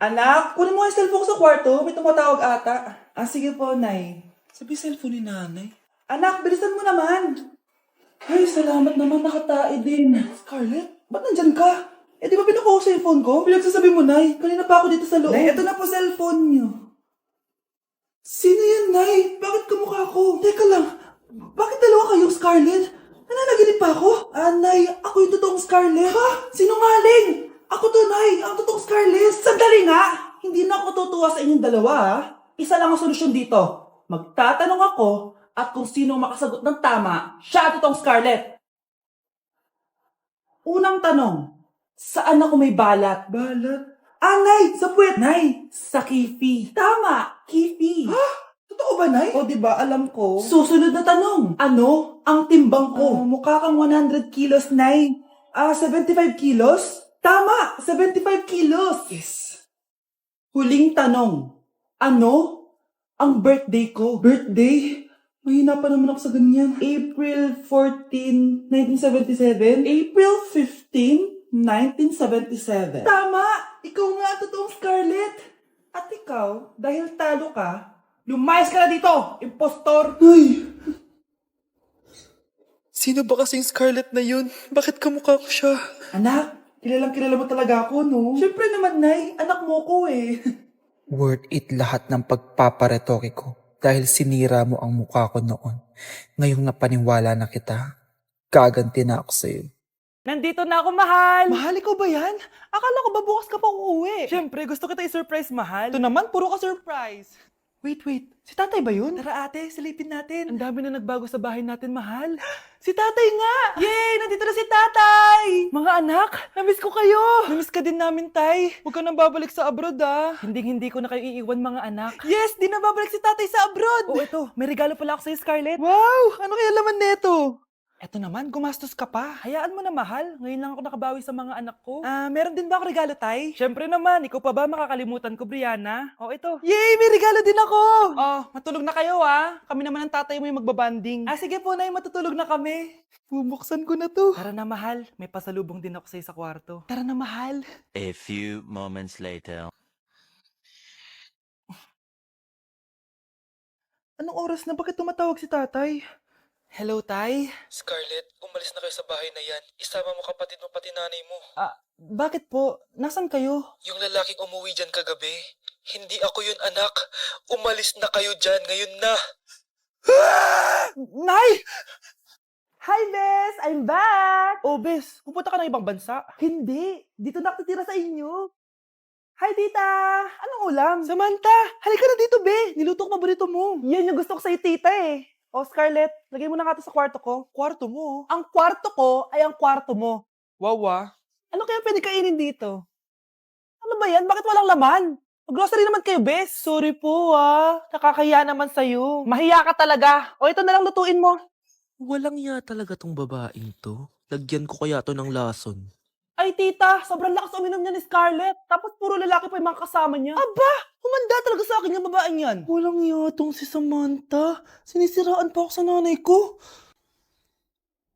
Anak, kunin mo yung cellphone ko sa kwarto. May tumatawag ata. Ah, sige po, Nay. Sabi cellphone ni nanay. Anak, bilisan mo naman. Ay, salamat naman. Nakatae din. Scarlett, ba't nandyan ka? Eh, di ba pinukuha ko sa cellphone ko? Pinagsasabi mo, Nay. Kanina pa ako dito sa loob. Nay, eto na po cellphone niyo. Sino yan, Nay? Bakit kamukha ko? Teka lang. Bakit dalawa kayong Scarlett? Nananaginip pa ako? Ah, Nay, ako yung totoong Scarlett. Ha? Sinungaling! Ako to, Nay. Ang totoong Scarlett. Sandali nga! Hindi na ako tutuwa sa inyong dalawa, ha? Isa lang ang solusyon dito. Magtatanong ako at kung sino ang makasagot ng tama, siya ang totoong Scarlett. Unang tanong, saan ako may balat? Balat? Ah, Nay! Sa puwet! Nay! Sa kifi. Tama! Kifi. Ha? Totoo ba, Nay? O, diba? Alam ko. Susunod na tanong. Ano ang timbang ko? Mukha kang 100 kilos, Nay. 75 kilos? Tama! 75 kilos! Yes. Huling tanong. Ano ang birthday ko? Birthday? Mahina pa naman ako sa ganyan. April 14, 1977? April 15, 1977. Tama! Ikaw nga ang totoong Scarlett. At ikaw, dahil talo ka, lumayas ka na dito, impostor! Ay! Sino ba kasing Scarlett na yun? Bakit kamukha ko siya? Anak, kilalang kilala mo talaga ako, no? Siyempre naman, Nay. Anak mo ko eh. Worth it lahat ng pagpaparetoke ko dahil sinira mo ang mukha ko noon. Ngayong napaniwala na kita, gaganti na ako sa'yo. Nandito na ako, mahal! Mahal, ikaw ba yan? Akala ko ba bukas ka pa uuwi? Siyempre, gusto kita i-surprise, mahal. Ito naman, puro ka surprise. Wait. Si tatay ba yun? Tara ate, silipin natin. Ang dami na nagbago sa bahay natin, mahal. Si tatay nga! Yay! Nandito na si tatay! Mga anak, namiss ko kayo. Namiss ka din namin, tay. Huwag ka nang babalik sa abroad, ah. Hindi ko na kayo iiwan, mga anak. Yes, di na babalik si tatay sa abroad. Oh, ito, may regalo pala ako sa'yo, Scarlett. Wow, ano kaya laman neto? Eto naman, gumastos ka pa. Hayaan mo na, mahal. Ngayon lang ako nakabawi sa mga anak ko. Meron din ba ako regalo, tay? Siyempre naman, ikaw pa ba makakalimutan ko, Brianna? Oh, ito. Yay, may regalo din ako. Oh, matulog na kayo, Kami naman ang tatay mo yung magbabanding. Sige po, Nay, matutulog na kami. Bubuksan ko na to. Tara na, mahal. May pasalubong din ako sa'yo sa kwarto. Tara na, mahal. A few moments later. Anong oras na? Bakit tumatawag si tatay? Hello, tay? Scarlett, umalis na kayo sa bahay na yan. Isama mo kapatid mo pati nanay mo. Bakit po? Nasaan kayo? Yung lalaking umuwi dyan kagabi. Hindi ako yun, anak. Umalis na kayo dyan ngayon na. Nay! Hi, Bes! I'm back! Oh, Bes, pupunta ka ng ibang bansa? Hindi. Dito na ako titira sa inyo. Hi, tita! Anong ulam? Samantha, halika na dito, be. Niluto ko paborito mo. Yan yung gusto ko sa'yo, tita eh. Oh, Scarlett, lagay mo na nga to sa kwarto ko. Kwarto mo. Ang kwarto ko ay ang kwarto mo. Wawa. Ano kaya pwede kainin dito? Ano ba yan? Bakit walang laman? Mag-grocery naman kayo, Bes. Sorry po, Nakakahiya naman sa'yo. Mahiya ka talaga. O, ito na lang lutuin mo. Walang iya talaga tong babaeng to. Lagyan ko kaya to ng lason. Ay, tita, sobrang lakas uminom niya ni Scarlett. Tapos puro lalaki pa yung mga kasama niya. Aba, humanda talaga sa akin yung babaeng yan. Walang yatong si Samantha. Sinisiraan pa ako sa nanay ko.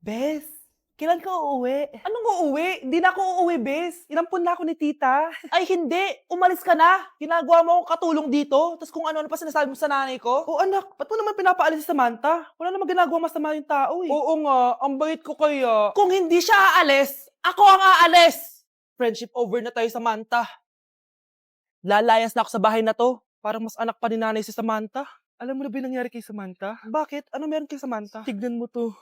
Bes, kailan ka uuwi? Anong uuwi? Hindi na ako uuwi, Bes. Inampun na ako ni tita. Ay, hindi. Umalis ka na. Ginagawa mo akong katulong dito. Tapos kung ano-ano pa sinasabi mo sa nanay ko. Oh, anak, ba't mo naman pinapaalis si Samantha? Wala naman ginagawa masama yung tao, eh. Oo nga, ang bait ko kaya. Kung hindi siya aalis, ako ang aalis! Friendship over na tayo, Samantha. Lalayas na ako sa bahay na to. Parang mas anak pa ni nanay si Samantha. Alam mo na ba yung nangyari kay Samantha? Bakit? Ano meron kay Samantha? Tignan mo to.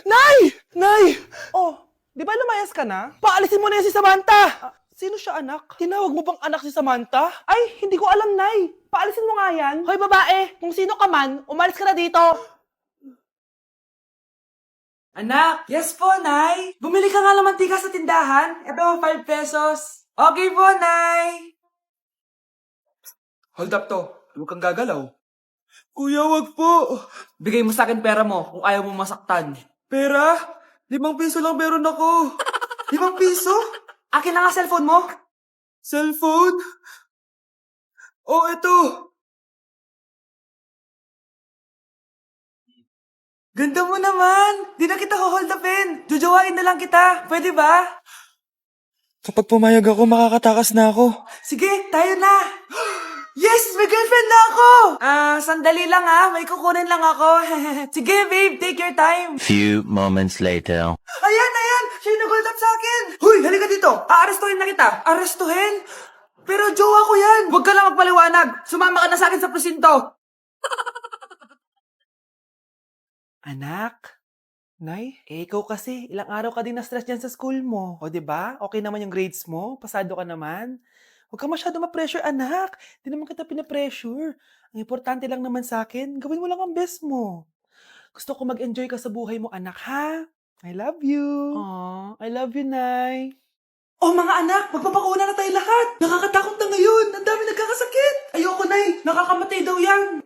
Nay! Nay! Oh, di ba lumayas ka na? Paalisin mo na yan si Samantha! Sino siya, anak? Tinawag mo bang anak si Samantha? Ay, hindi ko alam, Nay. Paalisin mo nga yan. Hoy, babae! Kung sino ka man, umalis ka na dito! Anak! Yes po, Nay! Bumili ka nga ng mantika sa tindahan. Ito, 5 pesos. Okay po, Nay! Hold up to. Huwag kang gagalaw. Kuya, wag po. Bigay mo sa akin pera mo kung ayaw mo masaktan. Pera? 5 piso lang meron ako. 5 piso? Akin na nga cellphone mo. Cellphone? Oh, ito. Ganda mo naman! Di na kita hold upin! Jujuwain na lang kita! Pwede ba? Kapag pumayag ako, makakatakas na ako. Sige, tayo na! Yes! May girlfriend na ako! Sandali lang may kukunin lang ako. Sige, babe, take your time. Few moments later. Ayan! Siya yung nag-hold up sa akin! Huy, halika dito! Aarestuhin na kita! Arestuhin? Pero jowa ko yan! Huwag ka lang magpaliwanag! Sumama ka na sa akin sa presinto! Anak? Nay? Ikaw kasi, ilang araw ka din na-stress dyan sa school mo. O, 'di ba? Okay naman yung grades mo? Pasado ka naman? Huwag ka masyado ma-pressure, anak. Di naman kita pina-pressure. Ang importante lang naman sa akin, gawin mo lang ang best mo. Gusto ko mag-enjoy ka sa buhay mo, anak, ha? I love you. Aw, I love you, Nay. Oh, mga anak, magpapakuna na tayo lahat. Nakakatakot na ngayon. Ang dami nagkakasakit. Ayoko, Nay. Nakakamatay daw yan.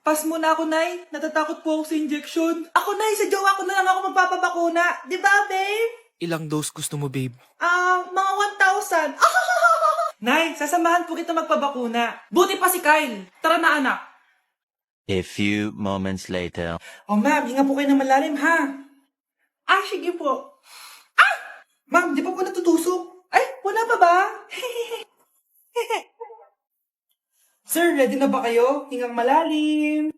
Pas muna ako, Nay. Natatakot po ako sa injection. Ako, Nay, sa jowa ko na lang ako magpapabakuna. Di ba, babe? Ilang dose gusto mo, babe? Mga 1,000. Nay, sasamahan po kita magpabakuna. Buti pa si Kyle. Tara na, anak. A few moments later. Oh, ma'am, hinga po kayo ng malalim, ha? Sige po. Ma'am, di pa po natutusok? Ay, wala pa ba? Sir, ready na ba kayo? Hingang malalim.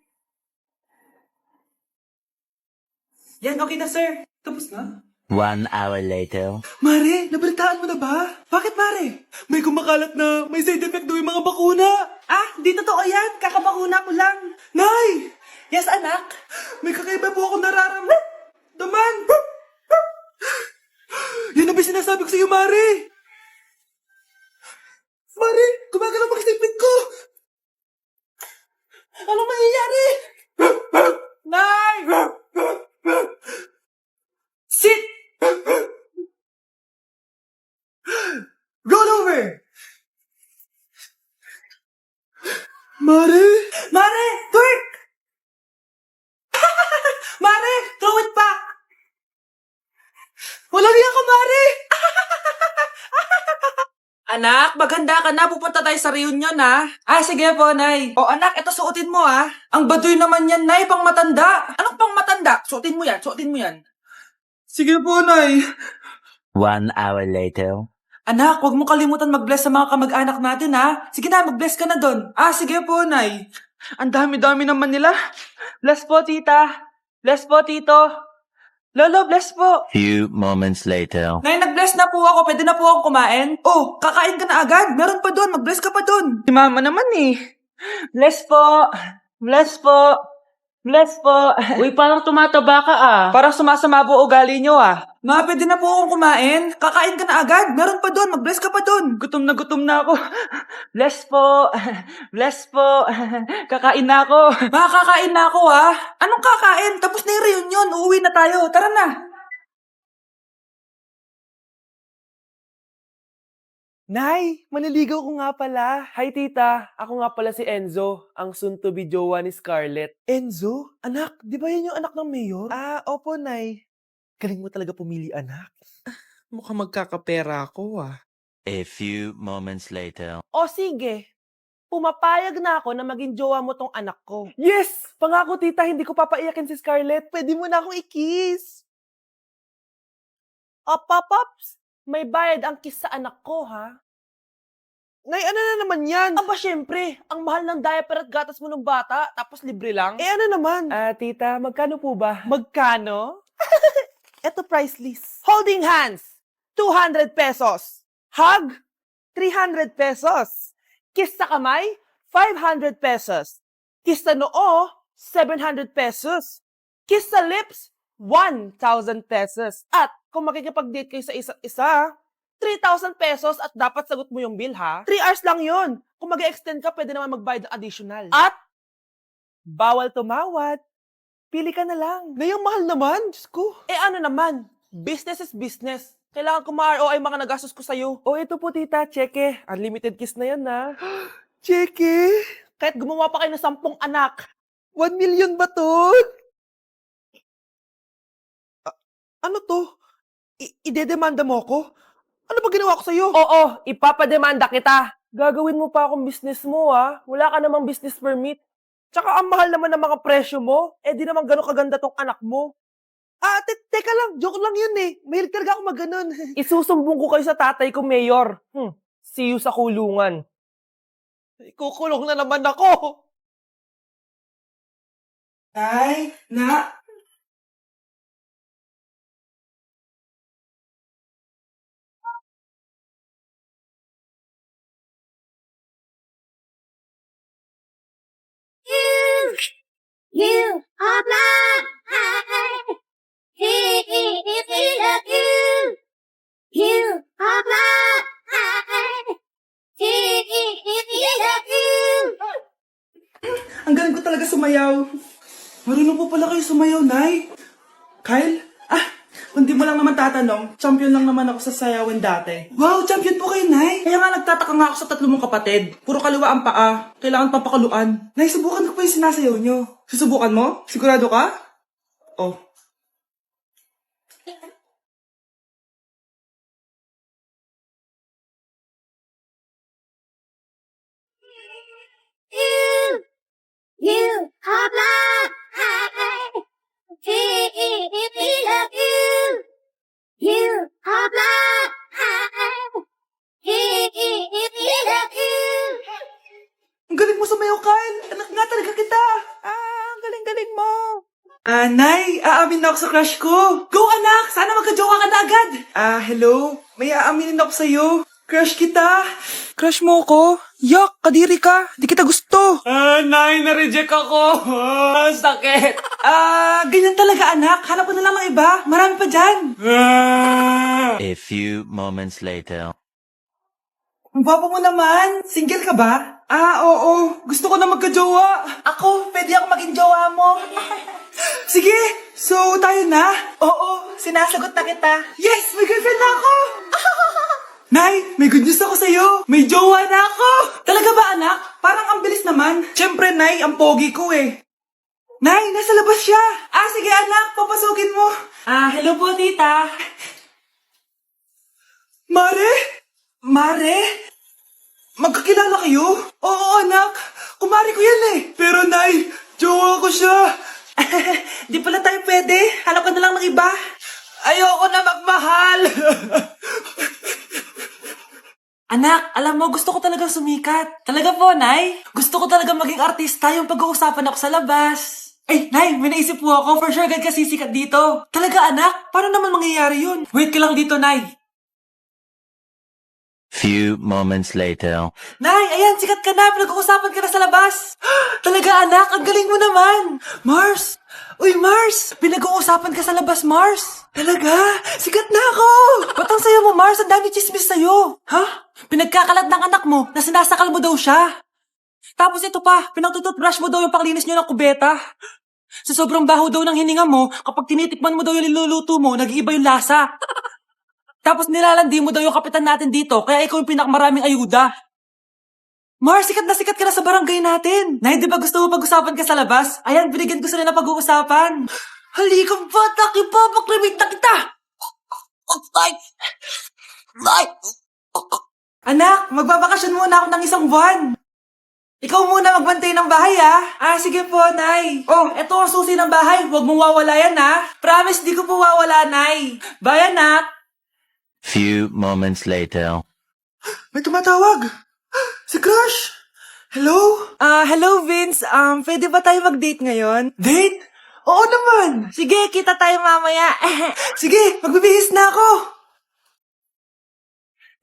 Yan, okay na, sir. Tapos na? 1 hour later. Mare, nabalitaan mo na ba? Bakit, Mare? May kumakalat na may side effect daw yung mga bakuna. Di totoo yan. Kakabakuna ko lang. Nay! Yes, anak? May kakaiba po ako nararamdaman. Yan ang ba sinasabi ko sa'yo, Mare? Mare, gumagalaw mag-stipid ko. Anong mangyayari? Nay! Sit! Roll over! Mare! Mare! Twerk! Mare! Throw it back! Walang iya ka, Mare! Anak, maganda ka na. Pupunta tayo sa reunion, ha? Sige po, Nay. O, anak, ito suotin mo, ha? Ang baduy naman yan, Nay, pang matanda. Anong pang matanda? Suotin mo yan. Sige po, Nay. 1 hour later. Anak, huwag mo kalimutan mag-bless sa mga kamag-anak natin, ha? Sige na, mag-bless ka na doon. Sige po, Nay. Ang dami-dami naman nila. Bless po, tita. Bless po, tito. Lolo, bless po. Few moments later. Nay, nag-bless na po ako. Pwede na po ako kumain? Oh, kakain ka na agad. Meron pa doon. Mag-bless ka pa doon. Si mama naman eh. Bless po. Bless po. Bless po. Uy, parang tumataba ka Parang sumasama po ugali nyo, Ma, pwede na po akong kumain. Kakain ka na agad. Meron pa doon. Mag-bless ka pa doon. Gutom na ako. Bless po. Bless po. Kakain na ako. Ma, kakain na ako, Anong kakain? Tapos na yung reunion. Uuwi na tayo. Tara na. Nay, maniligaw ko nga pala. Hi, tita. Ako nga pala si Enzo, ang soon-to-be jowa ni Scarlett. Enzo? Anak, di ba yan yung anak ng mayor? Opo, Nay. Galing mo talaga pumili, anak. Mukhang magkakapera ako, A few moments later. O sige, pumapayag na ako na maging jowa mo tong anak ko. Yes! Pangako, tita, hindi ko papaiyakin si Scarlett. Pwede mo na akong i-kiss. Pops, may bayad ang kiss sa anak ko, ha? Nay, ano na naman yan? Syempre, ang mahal ng diaper at gatas mo ng bata, tapos libre lang. Ano naman? Tita, magkano po ba? Magkano? Eto price list. Holding hands, 200 pesos. Hug, 300 pesos. Kiss sa kamay, 500 pesos. Kiss sa noo, 700 pesos. Kiss sa lips, 1,000 pesos. At kung makikipag-date kayo sa isa't isa, 3,000 pesos at dapat sagot mo yung bill, ha? 3 hours lang yun. Kung mag-extend ka, pwede naman magbayad ng additional. At bawal tumawad. Pili ka na lang. Ngayong mahal naman, Diyos ko. Ano naman? Business is business. Kailangan ko ma-ROI mga nagastos ko sa'yo. Ito po, tita. Cheque. Unlimited kiss na yan, na. Cheque? Kahit gumawa pa kayo ng 10 anak. 1 million ba to? Ano to? Idedemanda mo ako? Ano ba ginawa ko sa'yo? Oo, ipapademanda kita. Gagawin mo pa akong business mo, Wala ka namang business permit. Tsaka ang mahal naman ng mga presyo mo. Di naman gano'ng kaganda tong anak mo. Teka lang, joke lang yun eh. Mahilig talaga ako maganon. Isusumbong ko kayo sa tatay ko, Mayor. See you sa kulungan. Ikukulong na naman ako. Nay, na, You are mine. If you love you, you are mine. If you love you. ang galing ko talaga sumayaw. Marunong po pala kayo sumayaw, Nay. Kyle? Kung di mo lang naman tatanong, champion lang naman ako sa sayawan dati. Wow, champion po kayo, Nay! Kaya nga nagtataka nga ako sa tatlo mong kapatid. Puro kaliwa ang paa. Kailangan papakaluan. Nay, subukan ko pa yung sinasayaw nyo. Susubukan mo? Sigurado ka? Oh. You are mine. If you love you, you are mine. If you love you. Ang galing mo sumayaw, Kyle! Anak nga talaga kita! Ang galing-galing mo. Nay, aamin na ako sa crush ko. Go, anak! Sana magka-jowa ka na agad. Hello? May aaminin ako sa'yo. Crush kita. Crush mo ko? Yak, kadiri ka. Di kita gusto. Nay, na-reject ako. Sakit. Ganyan talaga, anak. Hanap ko na lang ng iba. Marami pa dyan. A few moments later. Ang gwapo mo naman. Single ka ba? Oo. Gusto ko na magka-jowa. Ako, pwede ako maging jowa mo. Sige, so tayo na? Oo, sinasagot na kita. Yes, may girlfriend na ako! Nay, may good news ako sa'yo. May jowa na ako! Talaga ba, anak? Parang ang bilis naman. Siyempre, Nay, ang pogi ko eh. Nay, nasa labas siya. Sige anak, papasukin mo. Hello po, tita. Mare? Mare? Magkakilala kayo? Oo, anak. Kumari ko yan eh. Pero, Nay, jowa ko siya. Di pala tayo pwede. Hanap ka na lang ng iba. Ayoko na magmahal. Anak, alam mo, gusto ko talagang sumikat. Talaga po, Nay. Gusto ko talaga maging artista yung pag-uusapan ako sa labas. Ay, Nay, may naisip po ako. For sure, agad ka sisikat dito. Talaga, anak? Paano naman mangyayari yun? Wait ka lang dito, Nay. Few moments later. Nay, ayan, sikat ka na. Pinag-uusapan ka na sa labas. Talaga, anak? Ang galing mo naman. Mars! Uy, Mars! Pinag-uusapan ka sa labas, Mars. Talaga? Sikat na ako! Ba't ang sayo mo, Mars? Ang dami chismis sa'yo. Ha? Pinagkakalat ng anak mo na sinasakal mo daw siya. Tapos ito pa, pinagtututbrush mo daw yung panglinis nyo ng kubeta. Sa sobrang baho daw ng hininga mo, kapag tinitikman mo daw yung niluluto mo, nag-iiba yung lasa. Tapos nilalandi mo daw yung kapitan natin dito, kaya ikaw yung pinakamaraming ayuda. Mars, sikat ka na sa barangay natin. Nay, di ba gusto mo pag-usapan ka sa labas? Ayan, binigyan ko sila na pag-uusapan. Halika bata, ipapakrimit na kita. Anak, magbabakasyon muna ako ng 1 buwan. Ikaw muna magbantay ng bahay, sige po, Nay. Oh, eto ang susi ng bahay. Huwag mong wawala yan, Promise, di ko po wawala, Nay. Bye, anak. Few moments later. May tumatawag. Si Crush. Hello? Hello, Vince. Pwede ba tayo mag-date ngayon? Date? Oo naman. Sige, kita tayo mamaya. Sige, magbibihis na ako.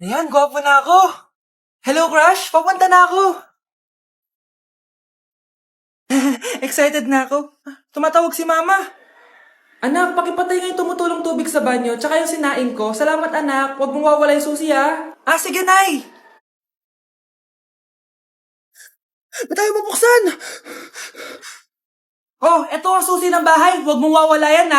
Ayan, gwapo na ako. Hello, Crush. Papunta na ako. Excited na ako. Tumatawag si Mama. Anak, pakipatay nga yung tumutulong tubig sa banyo, tsaka yung sinain ko. Salamat, anak. Huwag mong wawala yung susi, sige, Nay. Ba't tayo mabuksan? Oh, eto ang susi ng bahay. Huwag mong wawala yan,